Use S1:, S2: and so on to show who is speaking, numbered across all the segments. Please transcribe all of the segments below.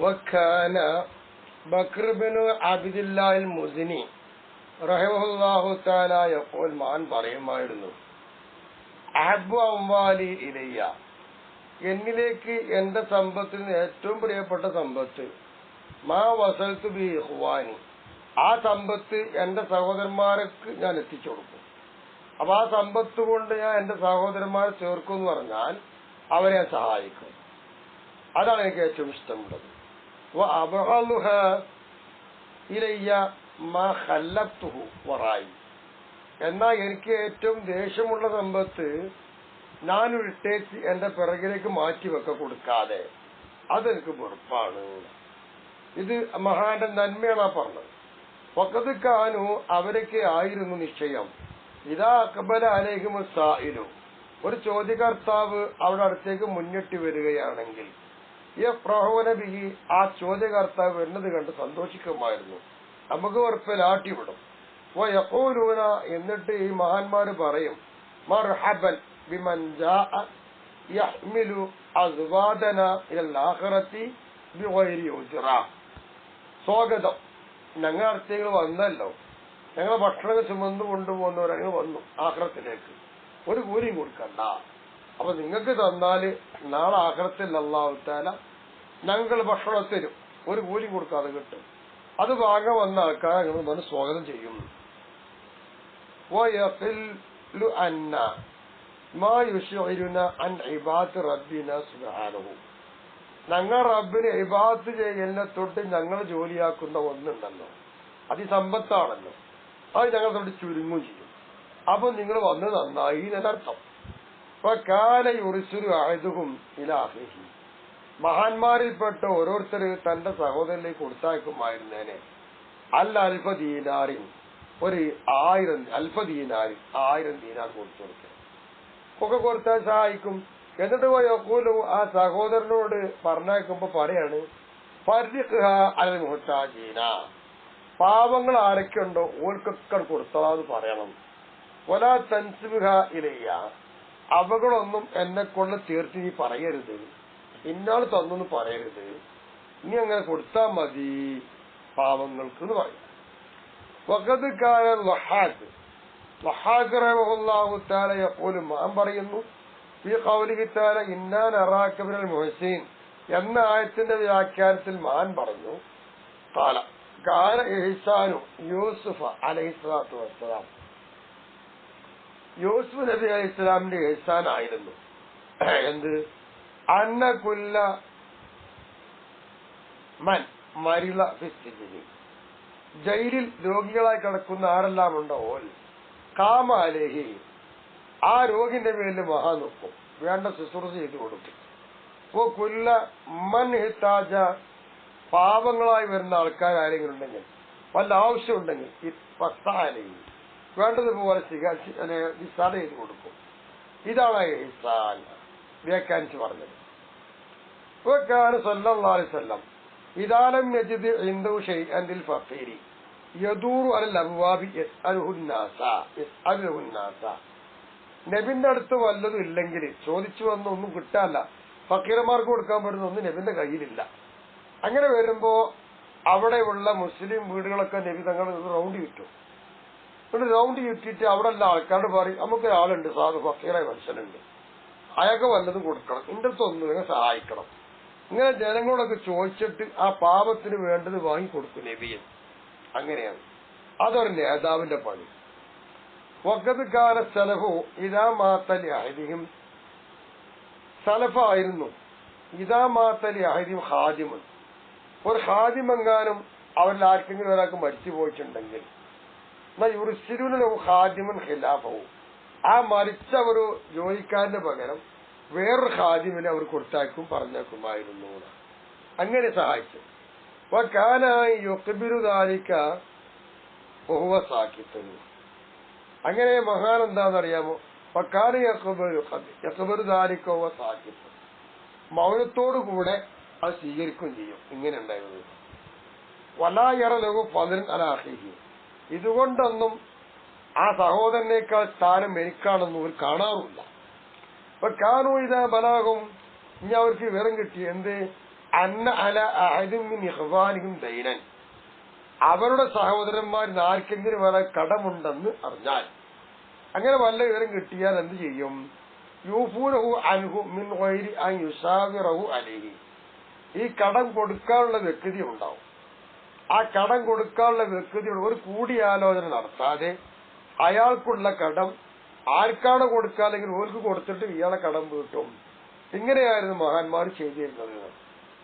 S1: വക്കാന ബക്ർ ബിൻ അബ്ദുല്ലാഹിൽ മുസ്നി റഹിമഹുല്ലാഹു തആല യഖൂൽ മാൻ പറയുമായിരുന്നു, അഹബ്ബു അംവാലി ഇലയ്യ, എന്നിലേക്ക് എന്റെ സമ്പത്തിൽ നിന്ന് ഏറ്റവും പ്രിയപ്പെട്ട സമ്പത്ത് മാ വസൽതു ബി ഇഖ്വാനി, ആ സമ്പത്ത് എന്റെ സഹോദരന്മാർക്ക് ഞാൻ എത്തിച്ചു കൊടുക്കും. അപ്പൊ ആ സമ്പത്ത് കൊണ്ട് ഞാൻ എന്റെ സഹോദരന്മാരെ ചേർക്കും എന്ന് പറഞ്ഞാൽ അവരെ സഹായിക്കും. അതാണ് എനിക്ക് ഏറ്റവും ഇഷ്ടമുള്ളത്. ഇലയ്യ മാ ഖല്ലബ്തുഹു വറായി, എന്നാൽ എനിക്ക് ഏറ്റവും ദേഷ്യമുള്ള സമ്പത്ത് ഞാൻ ഇട്ടേച്ച് എന്റെ പിറകിലേക്ക് മാറ്റിവെക്ക കൊടുക്കാതെ, അതെനിക്ക് വെറുപ്പാണ്. ഇത് മഹാന്റെ നന്മയാണ് പറഞ്ഞത്. വഖദ് കാനു, അവരൊക്കെ ആയിരുന്നു നിശ്ചയം, ഇദാ അഖ്ബല അലൈഹിം സായിലു, ഒരു ചോദ്യകർത്താവ് അവിടെ അടുത്തേക്ക് മുന്നിട്ട് വരികയാണെങ്കിൽ യഫ്റഹൂന ബിഹി, ആ ചോദ്യകർത്താവ് വരുന്നത് കണ്ട് സന്തോഷിക്കുമായിരുന്നു, നമുക്ക് വെറുപ്പിലാട്ടി വിടും. വയഖൂലൂന, എന്നിട്ട് ഈ മഹാന്മാര് പറയും, മർഹബൻ ബിമൻ ജാഅ യഹ്മിലു അസ്വാദന ഇലൽ ആഖിറതി ബിഗൈരി ഉജ്റ, സ്വാഗതം, ഞങ്ങൾ അടുത്തേക്ക് വന്നല്ലോ, ഞങ്ങൾ ഭക്ഷണം ചുമന്നു കൊണ്ടുപോകുന്നവരങ്ങ് വന്നു ആഖിറത്തിലേക്ക്, ഒരു കൂലിയും കൊടുക്കണ്ട. അപ്പൊ നിങ്ങൾക്ക് തന്നാല് നാളെ ആഖിറത്തിൽ അല്ലാഹു തആല ഞങ്ങൾ ഭക്ഷണം തരും, ഒരു കൂലിയും കൊടുക്കാതെ കിട്ടും. അത് വാങ്ങാൻ വന്ന ആൾക്കാരെ ഞങ്ങൾ വന്ന് സ്വാഗതം ചെയ്യും. വയഖില്ലു അന്ന മാ യുശ്ഇറുന അൻ ഇബാദത്തി റബ്ബിനാ സുബ്ഹാനഹു, ഞങ്ങൾ റബ്ബിനെ ഇബാദത്ത് ചെയ്യലിനെ തൊട്ട് ഞങ്ങൾ ജോലിയാക്കുന്ന ഒന്നുണ്ടല്ലോ, അത് ഈ സമ്പത്താണല്ലോ, അത് ഞങ്ങൾ തൊട്ട് ചുരുങ്ങും ചെയ്യും. അപ്പൊ നിങ്ങൾ വന്ന് നന്നായി എന്നർത്ഥം. കാല യുറിസുരു അഹദുഹും ഇലാ അഖീഹി, മഹാന്മാരിൽപ്പെട്ട ഓരോരുത്തർ തന്റെ സഹോദരനിലേക്ക് കൊടുത്തയക്കുമായിരുന്നേനെ അൽ അൽഫ ദീനാറിൻ, ഒരു 1000 ദീനാറിൻ 1000 ദീനാർ കൊടുത്തു കൊടുക്കുക, ഒക്കെ കൊടുത്താൽ സഹായിക്കും. എന്നിട്ട് പോയക്കൂലും ആ സഹോദരനോട് പറഞ്ഞയക്കുമ്പോ പറയാണ്, ഫർരിഖ്ഹ അലൽ മുഹ്താജീന, പാവങ്ങൾ ആരൊക്കെയുണ്ടോ ഓർക്കൊക്കെ കൊടുത്തതാന്ന് പറയണം. വലാ തൻസിബ്ഹ ഇലയ്യ, അവകളൊന്നും എന്നെ കൊണ്ട് തീർത്ത് നീ പറയരുത്, ഇന്നാൾ തന്നൊന്നും പറയരുത്, നീ അങ്ങനെ കൊടുത്താ മതി പാവങ്ങൾക്ക് എന്ന് പറയും. വഖദ് കാന വഹാഖ് റഹിമഹുല്ലാഹു തആല യഖൂലു, മാൻ പറയുന്നു, ഈ ഖൗലിഹി തആല ഇന്നാ നറാക മിനൽ മുഹ്സിൻ എന്ന ആയത്തിന്റെ വ്യാഖ്യാനത്തിൽ മാൻ പറഞ്ഞു, ഖാല കാന ഇഹ്സാനു യൂസുഫ അലൈഹിസ്സലാത്തു വസ്സലാം, യൂസുഫ് നബി അലൈഹിസ്സലാമിന്റെ ഇഹ്സാൻ ആയിരുന്നു എന്ത്, അന്ന കുല്ല മൻ മരിള ഫിസ്സിജിനി, ജയിലിൽ രോഗികളായി കിടക്കുന്ന ആരെല്ലാം ഉണ്ടോ ഓൽ കാമ അലേഹി, ആ രോഗിന്റെ മേലിൽ മഹാ നോക്കും, വേണ്ട ശുശ്രൂഷ ചെയ്തു കൊടുക്കും. ഓ കുല്ല മൻ ഹിത്താജ, പാവങ്ങളായി വരുന്ന ആൾക്കാർ ആരെങ്കിലും ഉണ്ടെങ്കിൽ, വല്ല ആവശ്യമുണ്ടെങ്കിൽ പത്താലയും വേണ്ടതുപോലെ വിസാര ചെയ്ത് കൊടുക്കും. ഇതാണ് ഇഹ്സാൻ വ്യാഖ്യാനിച്ച് പറഞ്ഞത്. സല്ലല്ലാഹു അലൈഹി വസല്ലം ഇദാലം യജിദ് ഇൻദഹു ശൈഅൻ ലിൽ ഫഖീരി യദൂറു അലൽ അബ്വാബി യസ്അലുഹു നാസ, നബിന്റെ അടുത്ത് വല്ലതും ഇല്ലെങ്കിൽ ചോദിച്ചു വന്ന ഒന്നും കിട്ടാല്ല, ഫക്കീർമാർക്ക് കൊടുക്കാൻ പറ്റുന്ന ഒന്നും നബിന്റെ കയ്യിലില്ല. അങ്ങനെ വരുമ്പോ അവിടെയുള്ള മുസ്ലിം വീടുകളൊക്കെ നബി തങ്ങൾ റൗണ്ട് ചുറ്റും. റൗണ്ട് ചുറ്റിട്ട് അവിടെ ഉള്ള ആൾക്കാരോട് പറയും, നമുക്കൊരാളുണ്ട് സാധു ഫക്കീറായ മനുഷ്യനുണ്ട്, അയാൾക്ക് വല്ലതും കൊടുക്കണം, ഇന്റെ അടുത്ത് ഒന്നും സഹായിക്കണം. ഇങ്ങനെ ജനങ്ങളോടൊക്കെ ചോദിച്ചിട്ട് ആ പാപത്തിന് വേണ്ടത് വാങ്ങിക്കൊടുക്കും നബിയൻ. അങ്ങനെയാണ്, അതൊരു നേതാവിന്റെ പണി. വഖദ് കാന സലഫു ഇദാ മാത ലിഅഹദിഹിം, സലഫായിരുന്നു ഇദാ മാത ലിഅഹദിഹിം ഖാദിമുൻ, ഒരു ഖാദിമെങ്ങാനും അവരിൽ ആർക്കെങ്കിലും ഒരാൾക്ക് മരിച്ചു പോയിട്ടുണ്ടെങ്കിൽ യുർസിലൂന ലഹു ഖാദിമൻ ഖിലാഫഹു, ആ മരിച്ച ഒരു ജോലിക്കാരന്റെ പകരം വേറൊരു ഖാദിമിനെ അവർ കൊടുത്താക്കും പറഞ്ഞേക്കുമായിരുന്നു. അങ്ങനെ സഹായിച്ചു. വകാന യുഖ്ബിറു ദാലിക വഹുവ സാകിത്തുൻ, അങ്ങനെ മഹാൻ എന്താണെന്നറിയാമോ, വകാന യഖ്ബിറു ദാലിക വഹുവ സാകിത്തുൻ, മൗനത്തോടു കൂടെ അത് സ്വീകരിക്കുകയും ചെയ്യും. ഇങ്ങനെ ഉണ്ടായിരുന്നത്. വലാ യറ ലഹു ഫദ്ലൻ അലാ അഖീഹി, ഇതുകൊണ്ടൊന്നും ആ സഹോദരനേക്കാൾ സ്ഥാനം എനിക്കാണെന്നും അവർ കാണാറില്ല. അപ്പൊ കാനോ ഇതാ ബലാകും, ഇനി അവർക്ക് വിവരം കിട്ടി എന്ത്, അന്ന അല അഹദിൻ മിൻ ഇഖ്വാനിഹിം ദൈനൻ, അവരുടെ സഹോദരന്മാരിൽ ആർക്കെങ്കിലും വരെ കടമുണ്ടെന്ന് അറിഞ്ഞാൽ, അങ്ങനെ വല്ല വിവരം കിട്ടിയാൽ എന്ത് ചെയ്യും? യൂഫൂനഹു അൻഹു മിൻ ഗൈരി അൻ യുസാവിറഹു അലൈഹി, ഈ കടം കൊടുക്കാനുള്ള വ്യക്തി ഉണ്ടാവും. ആ കടം കൊടുക്കാനുള്ള വ്യക്തിയോട് ഒരു കൂടിയാലോചന നടത്താതെ അയാൾക്കുള്ള കടം ആർക്കാണ് കൊടുക്കാല്ലെങ്കിൽ ഓർക്ക് കൊടുത്തിട്ട് ഇയാളെ കടം വീട്ടും. ഇങ്ങനെയായിരുന്നു മഹാന്മാർ ചെയ്തിരുന്നത്.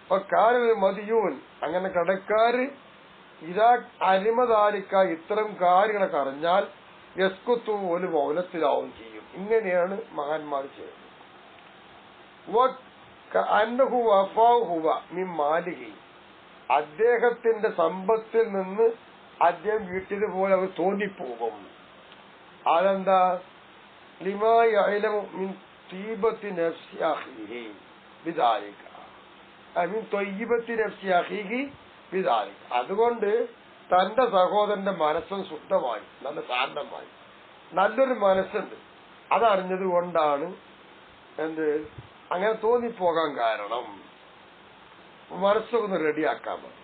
S1: അപ്പൊ കാര്യം മതിയൂൻ, അങ്ങനെ കടക്കാര് ഇതാ അരിമതാലിക്ക ഇത്തരം കാര്യങ്ങളൊക്കെ അറിഞ്ഞാൽ യസ്കുത്തു ഒരു മൗനത്തിലാവും ചെയ്യും. ഇങ്ങനെയാണ് മഹാന്മാർ ചെയ്യുന്നത്. അദ്ദേഹത്തിന്റെ സമ്പത്തിൽ നിന്ന് അദ്ദേഹം വീട്ടിൽ പോലെ അവർ തോന്നിപ്പോകും. അതെന്താ? ലിമാ യഅലമു മിൻ തീബത്തി നഫ്സി അഖീഹി ബിദാലിക, മിൻ ത്വയ്യിബത്തി നഫ്സി അഖീഹി ബിദാലിക. അതുകൊണ്ട് തന്റെ സഹോദരന്റെ മനസ്സും ശുദ്ധമായി, നല്ല ശാന്തമായി, നല്ലൊരു മനസ്സുണ്ട്. അതറിഞ്ഞത് കൊണ്ടാണ് എന്ത് അങ്ങനെ തോന്നിപ്പോകാൻ കാരണം. മനസ്സൊന്ന് റെഡിയാക്കാൻ മതി.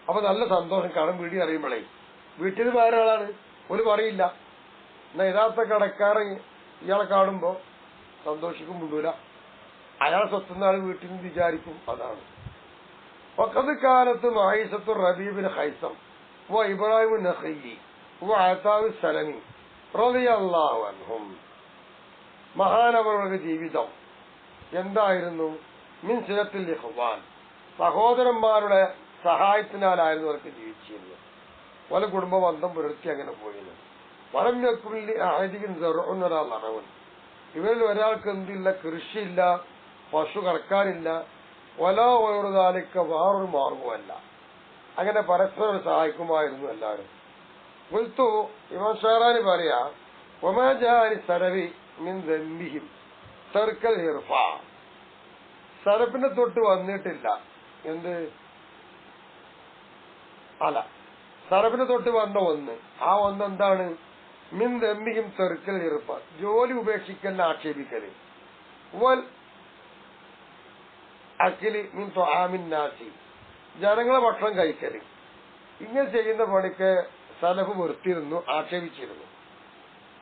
S1: അപ്പൊ നല്ല സന്തോഷം. കടം വീടി അറിയുമ്പോഴേ വീട്ടിൽ വേറെ ആളാണ്, ഒരു പറയില്ല. എന്നാ യഥാർത്ഥ കടക്കാരൻ ഇയാളെ കാണുമ്പോ സന്തോഷിക്കും, മുണ്ടൂല. അയാളെ സ്വത്തുന്ന ആൾ വീട്ടിൽ നിന്ന് വിചാരിക്കും. അതാണ് വഖദ് കാലത്ത് ആയിഷത്തു റബീബിന് ഹൈസം വ ഇബ്രാഹിം നഖീ വ അതാവി സലമി റളിയല്ലാഹു അൻഹും, മഹാനവരുടെ ജീവിതം എന്തായിരുന്നു? മിൻ സിലത്തിൽ ഇഖ്വാൻ, സഹോദരന്മാരുടെ സഹായത്തിനാലായിരുന്നു അവർക്ക് ജീവിച്ചിരുന്നത്. പല കുടുംബ ബന്ധം പുലർത്തി അങ്ങനെ പോയിരുന്നു. വലം യകുല്ലി അഹദിൻ സറഉൻ വലാ ലറഉൻ, ഇവരിൽ ഒരാൾക്ക് എന്തില്ല, കൃഷിയില്ല, പശു കറക്കാനില്ല, വലാ വയറുദാലിക്ക, വേറൊരു മാർഗമല്ല. അങ്ങനെ പരസ്പരം സഹായിക്കുമായിരുന്നു എല്ലാവരും. മുൽത്തു ഇമാം ഷഹറാനി പറയാ, വമാ ജാഅനി സലഫി മിൻ ദംബിഹിം തർക്കൽ ഇർഫാ, സലഫിനെ തൊട്ട് വന്നിട്ടില്ല. എന്ത് അല്ല, സലഫിനെ തൊട്ട് വന്ന ഒന്ന്, ആ ഒന്ന് എന്താണ്? മിൻ ദംബിഹിം തർക്കൽ ഇർഫ, ജോലി ഉപേക്ഷിക്കലിനെ ആക്ഷേപിക്കല്. വൽ അഖിലി മിൻ തുആമിൻ നാസി, ജനങ്ങളെ ഭക്ഷണം കഴിക്കല്. ഇങ്ങനെ ചെയ്യുന്ന പണിക്ക് സലഫ് വെറുത്തിരുന്നു, ആക്ഷേപിച്ചിരുന്നു.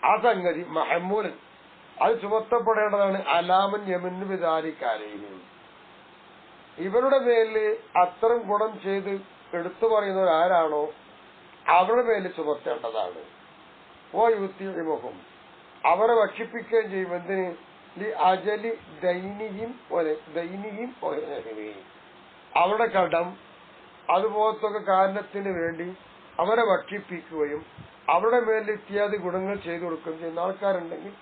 S1: ആ സംഗതി മഹമൂലൻ, അത് ചുമത്തപ്പെടേണ്ടതാണ്. അലാമൻ യമന്നു വിദാലിക്കാലയും, ഇവരുടെ മേലിൽ അത്തരം ഗുണം ചെയ്ത് എടുത്തു പറയുന്നവർ ആരാണോ അവരുടെ മേലിൽ ചുമത്തേണ്ടതാണ്. ഓ യുത്തിമുഖം, അവരെ ഭക്ഷിപ്പിക്കുകയും ചെയ്യും. എന്തിന്? അജലി ദൈനിയും അവരുടെ കടം അതുപോലത്തെ കാരണത്തിന് വേണ്ടി അവരെ ഭക്ഷിപ്പിക്കുകയും അവരുടെ മേലിൽ ഇത്യാദി ഗുണങ്ങൾ ചെയ്തു കൊടുക്കുകയും ചെയ്യുന്ന ആൾക്കാരുണ്ടെങ്കിൽ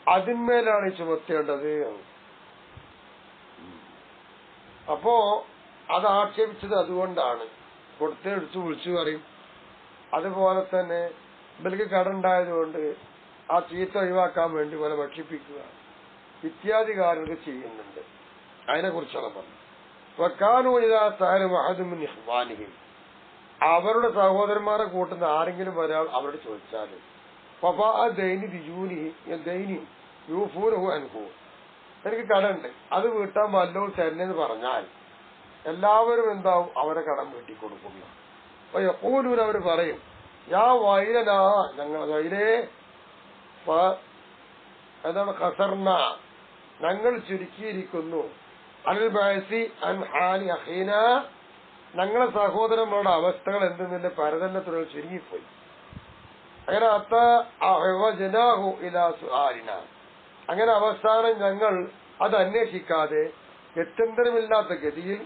S1: അതിന്മേലാണ് ചുമത്തേണ്ടത്. അപ്പോ അത് ആക്ഷേപിച്ചത് അതുകൊണ്ടാണ്. കൊടുത്തെടുത്ത് വിളിച്ചു പറയും. അതുപോലെ തന്നെ ഇവർക്ക് കടണ്ടായതുകൊണ്ട് ആ ചീത്ത ഒഴിവാക്കാൻ വേണ്ടി പോലെ ഭക്ഷിപ്പിക്കുക ഇത്യാദി കാര്യങ്ങൾ ചെയ്യുന്നുണ്ട്. അതിനെ കുറിച്ചാണ് പറഞ്ഞത്. അവരുടെ സഹോദരന്മാരെ കൂട്ടുന്ന ആരെങ്കിലും ഒരാൾ അവരോട് ചോദിച്ചാൽ എനിക്ക് കടമുണ്ട്, അത് വീട്ടാൻ വല്ലവും തരുന്നെന്ന് പറഞ്ഞാൽ എല്ലാവരും എന്താവും? അവരെ കടം വീട്ടിക്കൊടുക്കുന്നു. അപ്പൊ എപ്പോഴും അവർ പറയും, യാ വൈലനാ, ഞങ്ങൾ വൈലേ എന്താണ് ഖസർന, ഞങ്ങൾ ചുരുക്കിയിരിക്കുന്നു. അൽ ബഅസി അൻ ഹാലി അഖീന, ഞങ്ങളെ സഹോദരന്മാരുടെ അവസ്ഥകൾ എന്തെന്നില്ല പരതന്നത്തിലുള്ള ചുരുങ്ങിപ്പോയി. അങ്ങനെ അത്തഹു ഇലാ സുആലിന, അങ്ങനെ അവസാനം ഞങ്ങൾ അത് അന്വേഷിക്കാതെ ഗത്യന്തരമില്ലാത്ത ഗതിയിൽ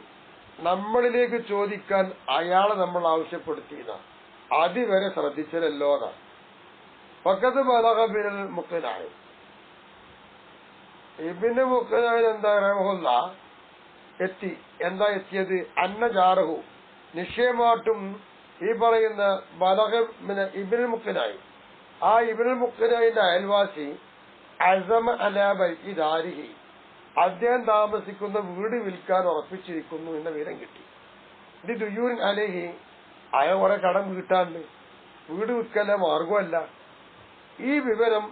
S1: നമ്മളിലേക്ക് ചോദിക്കാൻ അയാളെ നമ്മൾ ആവശ്യപ്പെടുത്തിയത അതുവരെ ശ്രദ്ധിച്ചല്ലോ. ഫഖദ് ബലഗ ബിൽ മുഖ്നായി, ഇബ്നു മുഖ്നായി എന്താ റഹ്മഹുല്ല എത്തി. എന്താ എത്തിയത്? അന്ന ജാറഹു, നിശ്ചയമായിട്ടും ഈ പറയുന്ന ബലഗ ഇബ്നുൽ മുഖ്നായി, ആ ഇബ്നുൽ മുഖ്നായിന്റെ അയൽവാസി അസമ അലാ ബൈഇ ദാരിഹി, അദ്ദേഹം താമസിക്കുന്ന വീട് വിൽക്കാൻ ഉറപ്പിച്ചിരിക്കുന്നു എന്ന വിവരം കിട്ടി. ഇത് ദുയൂൻ അലൈഹി, അയാൾ കുറെ കടം വീട്ടാണ്ട്, വീട് വിൽക്കല മാർഗമല്ല. ഈ വിവരം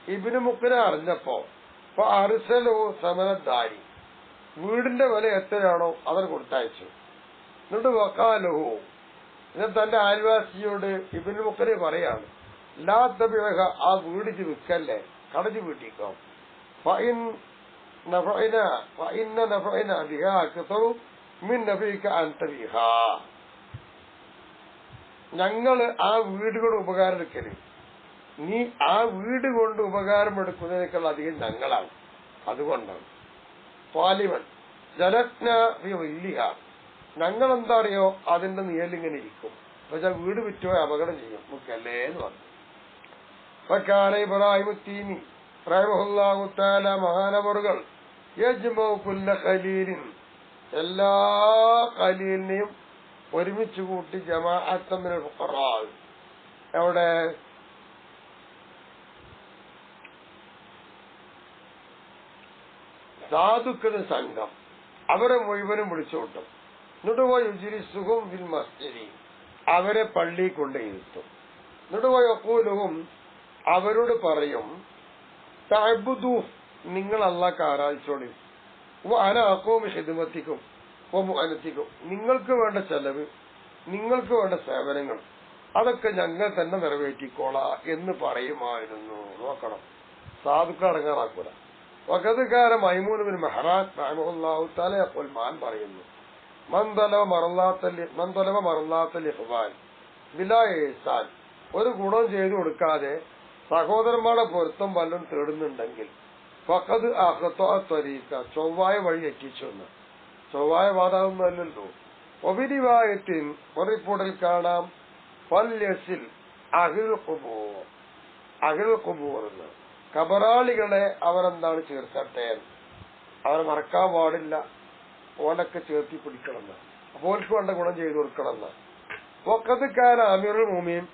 S1: ഇബ്നു മുഖ്ന അറിഞ്ഞപ്പോ അർസലു സമനദാരി, വീടിന്റെ വില എത്രയാണോ അതിന് കൊടുത്തയച്ചു. എന്നിട്ട് വക്കാലഹു, എന്നിട്ട് തന്റെ അയൽവാസിയോട് ഇബ്നുൽ മുഖ്രി പറയാണ്, ലാ തബിഅഹ, ആ വീട് വിൽക്കല്ലേ, കടഞ്ഞു വീട്ടിക്കോ. ഫഇന്ന നഫഅന ബിഹാ അക്തറു മിൻ നഫഇക അൻത ബിഹാ, ഞങ്ങള് ആ വീട് കൊണ്ട് ഉപകാരം എടുക്കല്, നീ ആ വീട് കൊണ്ട് ഉപകാരം എടുക്കുന്നതിനേക്കാൾ അധികം ഞങ്ങളാണ്. അതുകൊണ്ടാണ് പാലിവൻ ജലജ്ഞ ഇല്ലിഹ, ഞങ്ങളെന്താ അറിയോ അതിന്റെ നിഴലിങ്ങനെ ഇരിക്കും. എന്നുവെച്ചാൽ വീട് വിറ്റുപോയി അപകടം ചെയ്യും നമുക്കല്ലേ എന്ന് പറഞ്ഞു. ഫകാന ഇബ്രാഹിം തീമി റഹിമഹുല്ലാഹു തആല മഹാനവറുകൾ യജ്മഉ കുല്ല ഖലീലിൻ, എല്ലാ ഖലീലിനെയും ഒരുമിച്ച് കൂട്ടി ജമാഅത്തൻ മിനൽ ഫുഖറാ, എവിടെ സാധുക്കളുടെ സംഘം, അവരെ മുഴുവനും വിളിച്ചോട്ടും. എന്നിട്ട് പോയി യുജ്ലിസുഹും ഫിൽ മസ്ജിദി, അവരെ പള്ളി കൊണ്ടിരുത്തും. എന്നിട്ട് പോയി യഖൂലുഹും, അവരോട് പറയും, തഅബ്ദു, നിങ്ങൾ അല്ലാഹ്ക്ക് ആരാധിച്ചോളി, വഅന അഖൂമു ഖിദ്മത്തിക്കും വമുഅനത്തിക്കും, നിങ്ങൾക്ക് വേണ്ട ചെലവ്, നിങ്ങൾക്ക് വേണ്ട സേവനങ്ങൾ അതൊക്കെ ഞങ്ങൾ തന്നെ നിറവേറ്റിക്കോളാം എന്ന് പറയുമായിരുന്നു. നോക്കണം, സാധുക്കൾ അടങ്ങാറാക്കൂല. വഖദ്കാര മൈമൂൻ ബിൻ മെഹ്റാൻ റഹിമഹുല്ലാഹു തആല യഖൂൽ, മാൻ പറയുന്നു, മൻ തലബ മർളാത്തൽ ഇഖ്വാൻ ബിലാ ഇഹ്സാൻ, ഒരു ഗുണം ചെയ്തു കൊടുക്കാതെ സഹോദരന്മാരുടെ പൊരുത്തം വല്ലതും തേടുന്നുണ്ടെങ്കിൽ ഫഖദ് അഖ്തഅ ത്വരീഖ, ചൊവ്വായ വഴി എത്തിച്ചെന്ന്. ചൊവ്വായ വാദമൊന്നുമല്ലല്ലോ. ഒബിരിവായത്തിൻ, ഒരു റിപ്പോർട്ടിൽ കാണാം, ഫൽയസിൽ അഹ്ലുൽ ഖുബൂർ, അഹ്ലുൽ ഖുബൂർ എന്ന്, കബറാളികളെ അവരെന്താണ് ചേർക്കട്ടെ, അവരെ മറക്കാൻ പാടില്ല, ഓലൊക്കെ ചേർത്തി പിടിക്കണമെന്ന്, അപ്പോൽക്ക് വേണ്ട ഗുണം ചെയ്തു കൊടുക്കണമെന്ന്. വഖദ് കാന അമീറുൽ മുഅ്മിനീൻ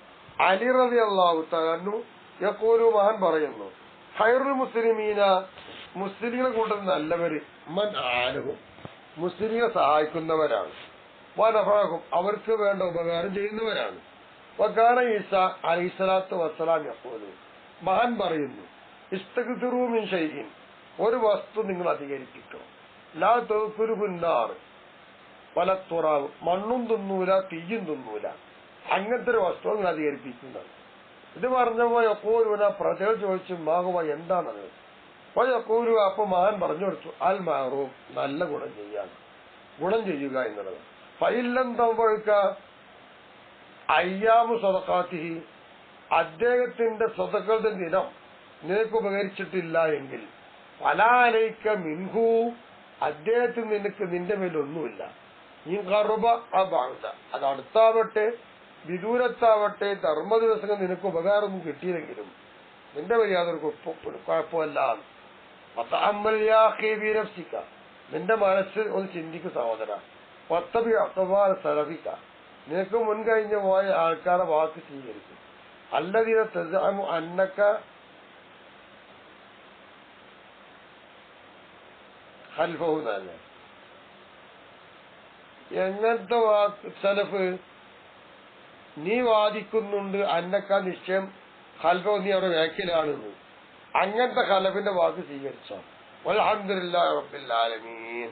S1: അലി റളിയല്ലാഹു തആല അൻഹു യഖൂലു, മഹാൻ പറയുന്നു, ഖൈറുൽ മുസ്ലിമീന, മുസ്ലിങ്ങളെ കൂട്ടത്തിൽ നല്ലവര്, മൻ ആലഹും, മുസ്ലിങ്ങളെ സഹായിക്കുന്നവരാണ്, വനഫഅഹും, അവർക്ക് വേണ്ട ഉപകാരം ചെയ്യുന്നവരാണ്. വകാന ഈസ അലൈഹിസ്സലാത്തു വസ്സലാം യഖൂലു, മഹാൻ പറയുന്നു, ഇസ്തഗ്ദിറൂ മിൻ ഷൈഇൻ, ഒരു വസ്തു നിങ്ങൾ അധികരിപ്പിക്കണം, ലാ തഗ്ഫിറുഹുന്നാർ വല തുറാബ്, മണ്ണും തിന്നൂല തീയും തിന്നൂല, അങ്ങനത്തെ ഒരു വസ്തു നിങ്ങൾ അധികരിപ്പിക്കുന്നതാണ്. ഇത് പറഞ്ഞപ്പോ യഖൂലുന, പ്രജകൾ ചോദിച്ചു, മാഹുവ, എന്താണത്? അപ്പോൾ യഖൂലു, അപ്പൊ മഹാൻ പറഞ്ഞു കൊടുത്തു, അൽ മഅറൂഫ്, നല്ല ഗുണം ചെയ്യാൻ, ഗുണം ചെയ്യുക എന്നുള്ളത്. ഫഇല്ലം തൻഫഉക അയ്യാമു സദഖാതിഹി, അദ്ദേഹത്തിന്റെ സ്വതക്കളുടെ ദിനം നിനക്ക് ഉപകരിച്ചിട്ടില്ല എങ്കിൽ ഫലാ അലൈക മിൻഹു, അദ്ദേഹത്തിന് നിനക്ക് നിന്റെ മേലൊന്നുമില്ല. ഈ ഖർബ അബഅദ, അത് അടുത്താവട്ടെ വിദൂരത്താവട്ടെ, ധർമ്മ ദിവസങ്ങൾ നിനക്ക് ഉപകാരമൊന്നും കിട്ടിയില്ലെങ്കിലും നിന്റെ മര്യാദ കുഴപ്പമല്ല. വതഅമ്മൽ യാ അഖീ ഫീ നഫ്സിക, നിന്റെ മനസ്സിൽ ഒന്ന് ചിന്തിക്കു സഹോദര. വത്തബി അഖ്വാല സലഫിക, നിനക്ക് മുൻകഴിഞ്ഞു പോയ ആൾക്കാരെ വാക്ക് സ്വീകരിക്കും. അല്ലദീന തസ്അമു അന്നക ഖൽഫഹു, തന്നെ എങ്ങനത്തെ വാക്ക് സലഫ്, നീ വാദിക്കുന്നുണ്ട് അന്നക്ക നിശ്ചയം ഖൽഫഹു, നീ അവിടെ വേക്കിലാണെന്ന്, അങ്ങനത്തെ ഖലഫിന്റെ വാക്ക് സ്വീകരിച്ചോ. വൽഹംദുലില്ലാഹി റബ്ബിൽ ആലമീൻ.